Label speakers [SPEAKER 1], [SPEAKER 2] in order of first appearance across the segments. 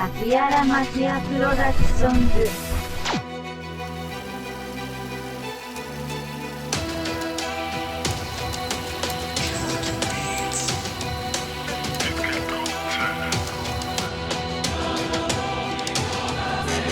[SPEAKER 1] 秋原町屋プロダクションズ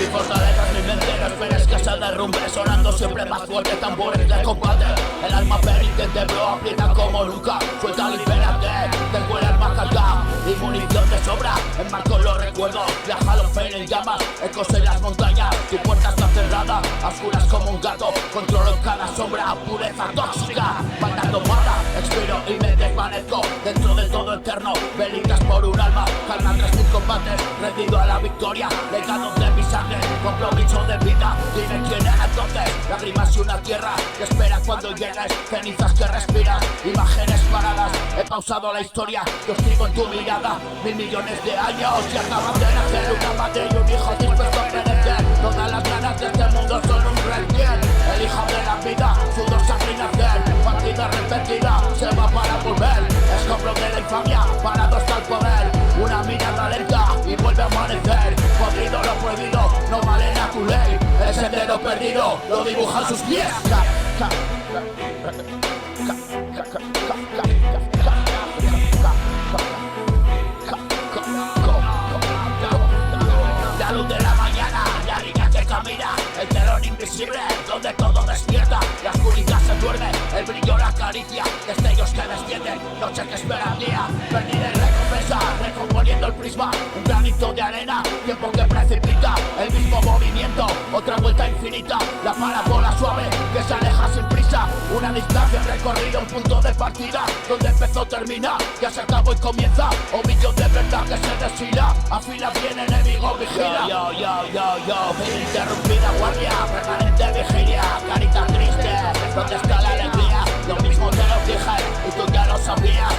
[SPEAKER 2] Mi fortaleza es mi mente, no esperes que se derrumbe. Sonando siempre más fuerte, tambores de combate. El alma penitente, bro, aprieta como nunca. Suelta, libérate, tengo el alma cargada y munición de sobra. Enmarco los recuerdos, viaja los peines en llamas. Ecos en las montañas, tu puerta está cerrada. A oscuras como un gato, controlo en cada sombra. Pureza tóxica, matando mata. Expiro y me desvanezco dentro del todo eterno. Velitas por un alma, calma 3000 combates. Rendido a la victoria, legado de mi sangre. Compromiso de vida, dime quién era entonces. Lágrimas y una tierra que espera cuando llegues. Cenizas que respiras, imágenes paradas. He pausado la historia, yo escribo en tu mirada. 1000 millones de años y acaban de nacer. Una madre y un hijo dispuesto a obedecer. Todas las ganas de este mundo son un recién. El hijo de la vida, sudor, sangre y nacer. Partida repetida, se va para volver. Escombro de la infamia, parado está el poder. Una mirada lenta y vuelve a amanecer. Podrido lo prohibido, no vale a tu ley. El sendero perdido, lo dibujan sus pies. La luz de la mañana, la niña que camina. El terror invisible, donde todo despierta. La oscuridad se duerme, el brillo la acaricia. Destellos que descienden, noche que espera día. Perdida y recompensa, recomponiendo el prisma. Un granito de arena, tiempo que precipita. El mismo movimiento, otra vuelta infinita. La parábola suave, que se aleja sin prisa. Una distancia recorrida, un punto de partida. Donde empezó termina, ya se acabó y comienza. Ovillo de verdad que se deshila. Afila bien, enemigo vigila. Yo, interrumpida guardia, permanente vigilia. Carita triste, ¿dónde está la alegría? Lo mismo te lo dije y tú ya lo sabías.